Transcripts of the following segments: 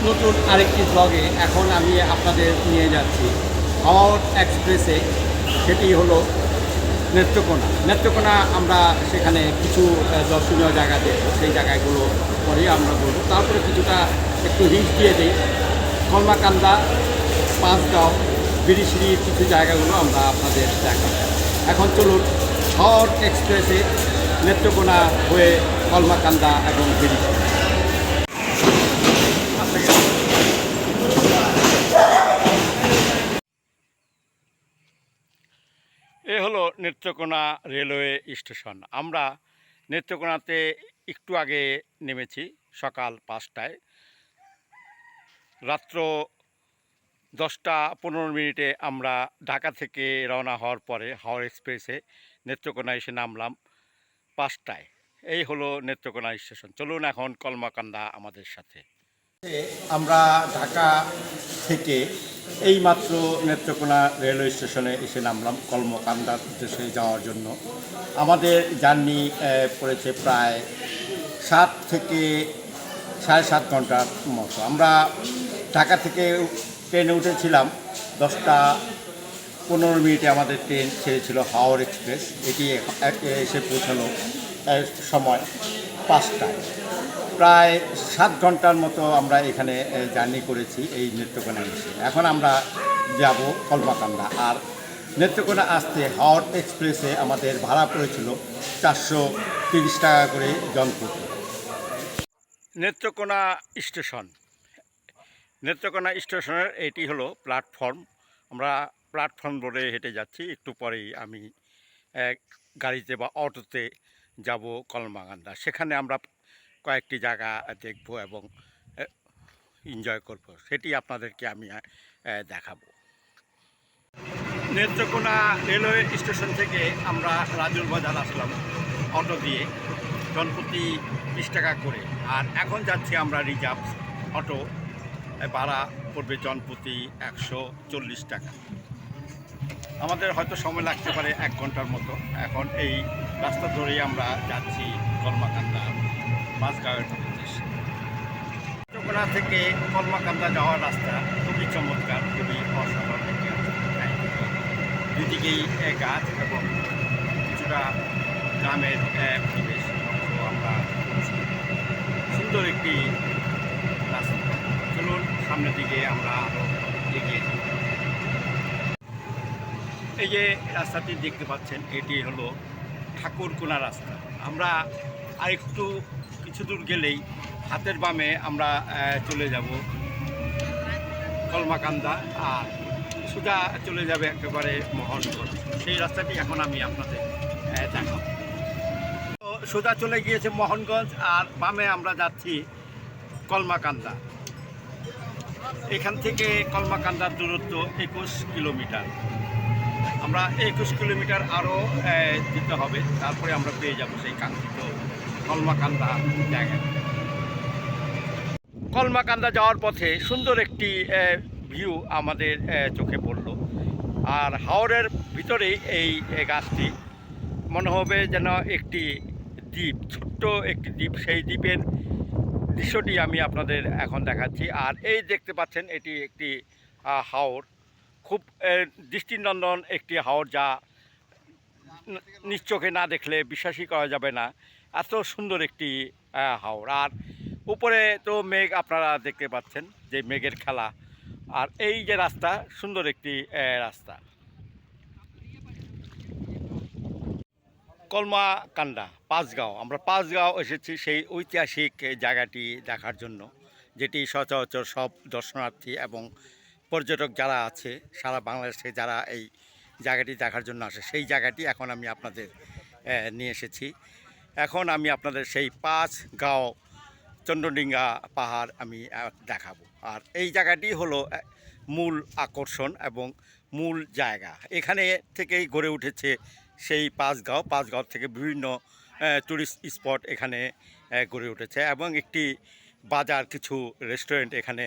নতুন আরেকটি ব্লগে এখন আমি আপনাদের নিয়ে যাচ্ছি হাওড় এক্সপ্রেসে। সেটি হলো নেত্রকোনা আমরা সেখানে কিছু দর্শনীয় জায়গা দেখব, সেই জায়গাগুলো পরে আমরা বলবো। তারপরে কিছুটা একটু হিন্ট দিয়ে দিই, কলমাকান্দা, পাঁচগাঁও, বিরিশিরির কিছু জায়গাগুলো আমরা আপনাদের দেখাবো। এখন চলুন হাওড় এক্সপ্রেসে নেত্রকোনা হয়ে কলমাকান্দা এবং বিরিশিরি। এ হলো নেত্রকোনা রেলওয়ে স্টেশন। আমরা নেত্রকোনাতে একটু আগে নেমেছি সকাল 5টায়। রাত্র 10টা 15 মিনিটে আমরা ঢাকা থেকে রওনা হওয়ার পরে হাওড় এক্সপ্রেসে নেত্রকোনা এসে নামলাম 5টায়। এই হলো নেত্রকোনা স্টেশন। চলুন এখন কলমাকান্দা আমাদের সাথে। আমরা ঢাকা থেকে এইমাত্র নেত্রকোনা রেলওয়ে স্টেশনে এসে নামলাম কলমাকান্দার উদ্দেশ্যে যাওয়ার জন্য। আমাদের জার্নি পড়েছে প্রায় 7 থেকে 7.5 ঘন্টার মতো। আমরা ঢাকা থেকে ট্রেনে উঠেছিলাম 10টা 15 মিনিটে। আমাদের ট্রেন ছেড়েছিল হাওড় এক্সপ্রেস। এটি এসে পৌঁছানো সময় 5টায়। প্রায় 7 ঘন্টার মতো আমরা এখানে জার্নি করেছি এই নেত্রকোনা এসে। এখন আমরা যাব কলমাকান্দা। আর নেত্রকোনা আসতে হাওড় এক্সপ্রেসে আমাদের ভাড়া পড়েছিল 430 টাকা করে জনপ্রতি। নেত্রকোনা স্টেশনের এটি হলো প্ল্যাটফর্ম। আমরা প্ল্যাটফর্ম রোডে হেঁটে যাচ্ছি। একটু পরেই আমি গাড়িতে বা অটোতে যাব কলমাকান্দা। সেখানে আমরা কয়েকটি জায়গা দেখব এবং এনজয় করব, সেটি আপনাদেরকে আমি দেখাবো। নেত্রকোনা রেলওয়ে স্টেশন থেকে আমরা রাজুর বাজার আসলাম অটো দিয়ে, জনপ্রতি 20 টাকা করে। আর এখন যাচ্ছি আমরা রিজার্ভ অটো, ভাড়া পড়বে জনপ্রতি 140 টাকা। আমাদের হয়তো সময় লাগতে পারে 1 ঘন্টার মতো। এখন এই রাস্তা ধরেই আমরা যাচ্ছি কলমাকান্দা পাঁচগাঁওয়ের উদ্দেশ্যে। নেত্রকোনা থেকে কলমাকান্দা যাওয়ার রাস্তা খুবই চমৎকার, খুবই অসাধারণ একটি রাস্তা। দুদিকেই গাছ এবং কিছুটা গ্রামের পরিবেশ আমরা সুন্দর একটি রাস্তা। চলুন সামনের দিকে আমরা আরও এগিয়ে যাই। এই যে রাস্তাটি দেখতে পাচ্ছেন, এটি হলো ঠাকুরকোনা রাস্তা। আমরা আরেকটু কিছু দূর গেলেই হাতের বামে আমরা চলে যাব কলমাকান্দা, আর সোজা চলে যাবে একেবারে মোহনগঞ্জ। সেই রাস্তাটি এখন আমি আপনাদের দেখাবো। তো সোজা চলে গিয়েছে মোহনগঞ্জ, আর বামে আমরা যাচ্ছি কলমাকান্দা। এখান থেকে কলমাকান্দার দূরত্ব 21 কিলোমিটার। আমরা 21 কিলোমিটার আরও যেতে হবে, তারপরে আমরা পেয়ে যাব সেই কাঙ্ক্ষিত কলমাকান্দা জায়গা। কলমাকান্দা যাওয়ার পথে সুন্দর একটি ভিউ আমাদের চোখে পড়ল। আর হাওরের ভিতরেই এই গাছটি, মনে হবে যেন একটি দ্বীপ, ছোট্ট একটি দ্বীপ। সেই দ্বীপের দৃশ্যটি আমি আপনাদের এখন দেখাচ্ছি। আর এই দেখতে পাচ্ছেন, এটি একটি হাওর, খুব দৃষ্টিনন্দন একটি হাওর, যা নিজ চোখে না দেখলে বিশ্বাসই করা যাবে না, এত সুন্দর একটি হাওর। আর উপরে তো মেঘ আপনারা দেখতে পাচ্ছেন, যে মেঘের খেলা। আর এই যে রাস্তা, সুন্দর একটি রাস্তা। কলমাকান্দা পাঁচগাঁও, আমরা পাঁচগাঁও এসেছি সেই ঐতিহাসিক জায়গাটি দেখার জন্য, যেটি সচরাচর সব দর্শনার্থী এবং পর্যটক যারা আছে সারা বাংলাদেশে, যারা এই জায়গাটি দেখার জন্য আসে, সেই জায়গাটি এখন আমি আপনাদের নিয়ে এসেছি। এখন আমি আপনাদের সেই পাঁচগাঁও চন্দ্রডিঙ্গা পাহাড় আমি দেখাবো। আর এই জায়গাটি হলো মূল আকর্ষণ এবং মূল জায়গা। এখানে থেকেই গড়ে উঠেছে সেই পাঁচগাঁও থেকে বিভিন্ন টুরিস্ট স্পট এখানে গড়ে উঠেছে, এবং একটি বাজার, কিছু রেস্টুরেন্ট এখানে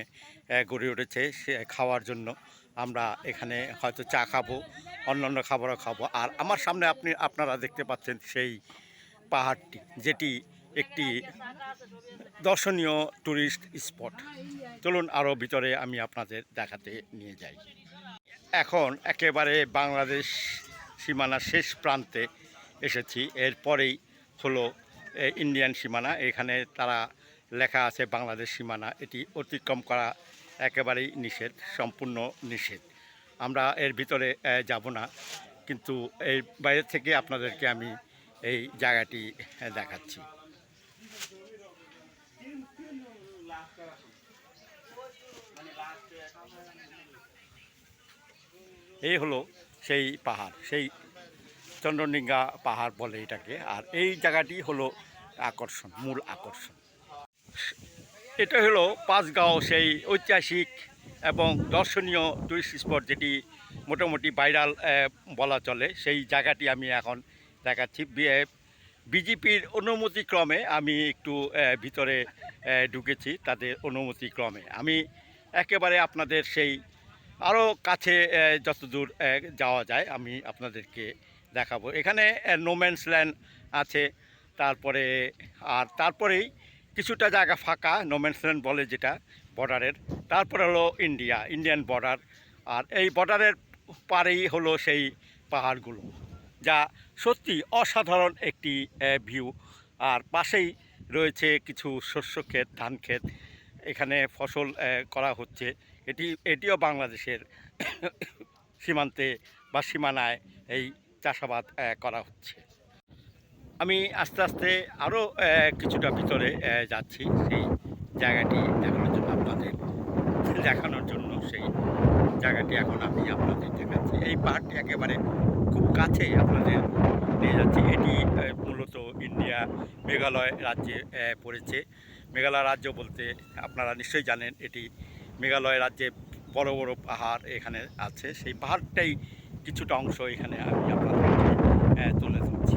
গড়ে উঠেছে সে খাওয়ার জন্য। আমরা এখানে হয়তো চা খাবো, অন্যান্য খাবারও খাবো। আর আমার সামনে আপনারা দেখতে পাচ্ছেন সেই পাহাড়টি, যেটি একটি দর্শনীয় ট্যুরিস্ট স্পট। চলুন আরও ভিতরে আমি আপনাদের দেখাতে নিয়ে যাই। এখন একেবারে বাংলাদেশ সীমানার শেষ প্রান্তে এসেছি। এরপরেই হলো ইন্ডিয়ান সীমানা। এখানে তারা লেখা আছে বাংলাদেশ সীমানা। এটি অতিক্রম করা একেবারেই নিষেধ, সম্পূর্ণ নিষেধ। আমরা এর ভিতরে যাব না, কিন্তু এই বাইরে থেকে আপনাদেরকে আমি এই জায়গাটি দেখাচ্ছি। এই হলো সেই পাহাড়, সেই চন্দ্রডিঙ্গা পাহাড় বলে এটাকে। আর এই জায়গাটি হলো আকর্ষণ, মূল আকর্ষণ। এটা হলো পাঁচগাঁও, সেই ঐতিহাসিক এবং দর্শনীয় টুরিস্ট স্পট, যেটি মোটামুটি ভাইরাল বলা চলে। সেই জায়গাটি আমি এখন দেখাচ্ছি। বিজেপির অনুমতিক্রমে আমি একটু ভিতরে ঢুকেছি, তাদের অনুমতিক্রমে। আমি একেবারে আপনাদের সেই আরও কাছে যতদূর যাওয়া যায় আমি আপনাদেরকে দেখাবো। এখানে নোম্যান্স ল্যান্ড আছে, তারপরেই কিছুটা জায়গা ফাঁকা, নোম্যান্স ল্যান্ড বলে যেটা, বর্ডারের। তারপরে হলো ইন্ডিয়ান বর্ডার। আর এই বর্ডারের পারেই হলো সেই পাহাড়গুলো, যা সত্যি অসাধারণ একটি ভিউ। আর পাশেই রয়েছে কিছু শস্য ক্ষেত, ধান ক্ষেত। এখানে ফসল করা হচ্ছে। এটিও বাংলাদেশের সীমান্তে বা সীমানায় এই চাষাবাদ করা হচ্ছে। আমি আস্তে আস্তে আরও কিছুটা ভিতরে যাচ্ছি সেই জায়গাটি দেখানোর জন্য সেই জায়গাটি এখন আমি আপনাদের দেখাচ্ছি। এই পাহাড়টি একেবারে খুব কাছে আপনাদের নিয়ে যাচ্ছি। এটি মূলত ইন্ডিয়া মেঘালয় রাজ্যে পড়েছে। মেঘালয় রাজ্য বলতে আপনারা নিশ্চয়ই জানেন, এটি মেঘালয় রাজ্যে বড় বড় পাহাড় এখানে আছে। সেই পাহাড়টাই কিছুটা অংশ এখানে আমি আপনাদেরকে তুলে ধরছি।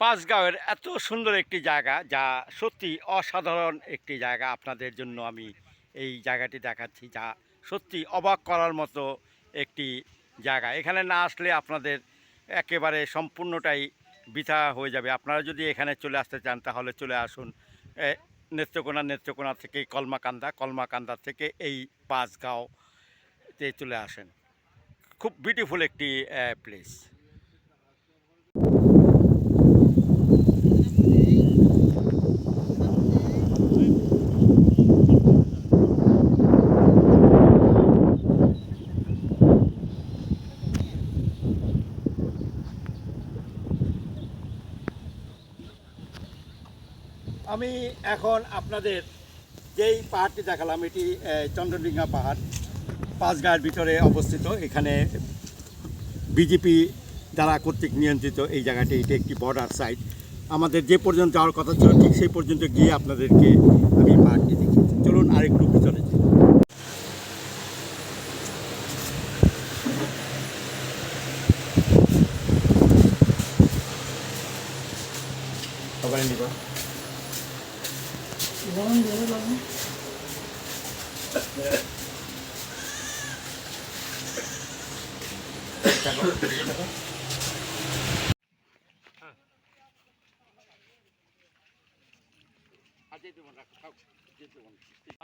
পাঁচগাঁওয়ের এত সুন্দর একটি জায়গা, যা সত্যি অসাধারণ একটি জায়গা, আপনাদের জন্য আমি এই জায়গাটি দেখাচ্ছি, যা সত্যি অবাক করার মতো একটি জায়গা। এখানে না আসলে আপনাদের একেবারে সম্পূর্ণটাই বৃথা হয়ে যাবে। আপনারা যদি এখানে চলে আসতে চান তাহলে চলে আসুন নেত্রকোনা থেকে কলমাকান্দা থেকে এই পাঁচগাঁওতে চলে আসেন। খুব বিউটিফুল একটি প্লেস। আমি এখন আপনাদের যেই পাহাড়টি দেখালাম, এটি চন্দ্রডিঙ্গা পাহাড়, পাঁচগাঁয়ের ভিতরে অবস্থিত। এখানে বিজেপি দ্বারা কর্তৃক নিয়ন্ত্রিত এই জায়গাটি। এটি একটি বর্ডার সাইড। আমাদের যে পর্যন্ত যাওয়ার কথা ছিল ঠিক সেই পর্যন্ত গিয়ে আপনাদেরকে আমি পাহাড়টি দেখিয়েছি। চলুন আরেকটু ভিতরে যাই। সবাই নিবা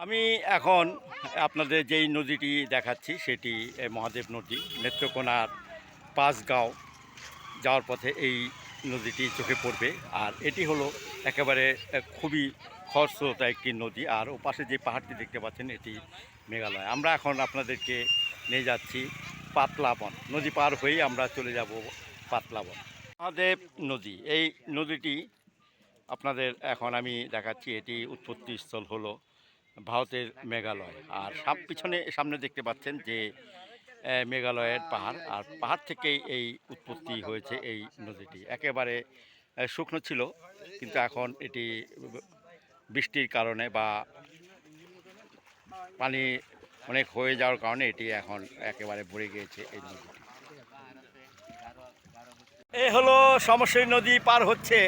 আমি এখন আপনাদের যেই নদীটি দেখাচ্ছি সেটি মহাদেব নদী। নেত্রকোনার পাঁচগাঁও যাওয়ার পথে এই নদীটি চোখে পড়বে। আর এটি হলো একেবারে খুবই খরস্রোতা একটি নদী। আর ও পাশে যে পাহাড়টি দেখতে পাচ্ছেন এটি মেঘালয়। আমরা এখন আপনাদেরকে নিয়ে যাচ্ছি পাতলাবন। নদী পার হয়েই আমরা চলে যাব পাতলাবন। মহাদেব নদী, এই নদীটি আপনাদের এখন আমি দেখাচ্ছি। এটি উৎপত্তিস্থল হলো ভারতের মেঘালয়। আর সামনে দেখতে পাচ্ছেন যে মেঘালয়ের পাহাড়, আর পাহাড় থেকেই এই উৎপত্তি হয়েছে এই নদীটি। একেবারে শুকনো ছিল, কিন্তু এখন এটি বৃষ্টির কারণে বা পানি অনেক হয়ে যাওয়ার কারণে এটি এখন একেবারে ভরে গিয়েছে এই নদীটি। এই হলো সমস্যা নদী পার হচ্ছে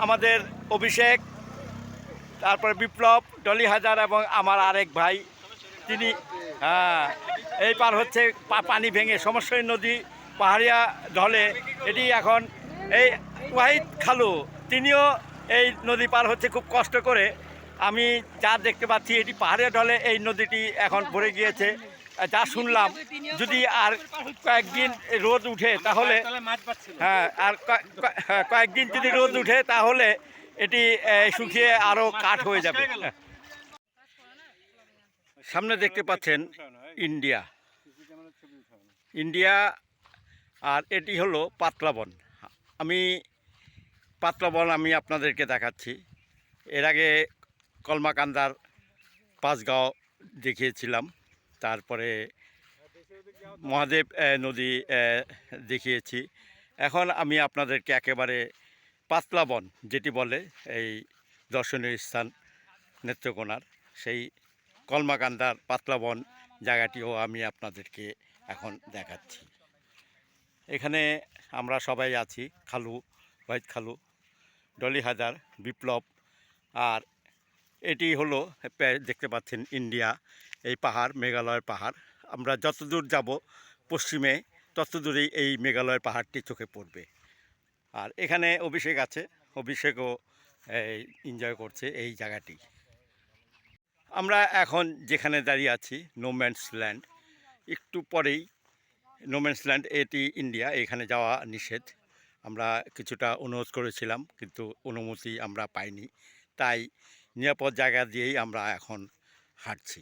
আমাদের অভিষেক, তারপরে বিপ্লব, ডলি হাজার এবং আমার আরেক ভাই, তিনি এই পার হচ্ছে পানি ভেঙে সমস্যা নদী পাহাড়িয়া ঢলে। এটি এখন এই ওয়াহিদ খালু তিনিও এই নদী পার হচ্ছে খুব কষ্ট করে। আমি যা দেখতে পাচ্ছি এটি পাহাড়ের ঢলে এই নদীটি এখন ভরে গিয়েছে। যা শুনলাম যদি আর কয়েকদিন রোদ উঠে তাহলে, হ্যাঁ, আর কয়েকদিন যদি রোদ উঠে তাহলে এটি শুকিয়ে আরও কাঠ হয়ে যাবে। সামনে দেখতে পাচ্ছেন ইন্ডিয়া, ইন্ডিয়া, আর এটি হলো পাতলা বন। আমি পাতলা বন আমি আপনাদেরকে দেখাচ্ছি। এর আগে কলমাকান্দার পাঁচগাঁও দেখিয়েছিলাম, তারপরে মহাদেব নদী দেখিয়েছি। এখন আমি আপনাদেরকে একেবারে পাতলা বন যেটি বলে এই দর্শনীয় স্থান নেত্রকোনার, সেই কলমাকান্দার পাতলা বন জায়গাটিও আমি আপনাদেরকে এখন দেখাচ্ছি। এখানে আমরা সবাই আছি, খালু, ওয়াহিদ খালু, ডলি হায়দার, বিপ্লব, আর এটি হলো দেখতে পাচ্ছেন ইন্ডিয়া। এই পাহাড় মেঘালয়ের পাহাড়। আমরা যতদূর যাব পশ্চিমে ততদূরেই এই মেঘালয়ের পাহাড়টি চোখে পড়বে। আর এখানে অভিষেক আছে, অভিষেকও এনজয় করছে এই জায়গাটি। আমরা এখন যেখানে দাঁড়িয়ে আছি নোম্যান্স ল্যান্ড, একটু পরেই নোম্যান্স ল্যান্ড, এটি ইন্ডিয়া, এখানে যাওয়া নিষেধ। আমরা কিছুটা অনুরোধ করেছিলাম কিন্তু অনুমতি আমরা পাইনি, তাই নিরাপদ জায়গা দিয়েই আমরা এখন হাঁটছি।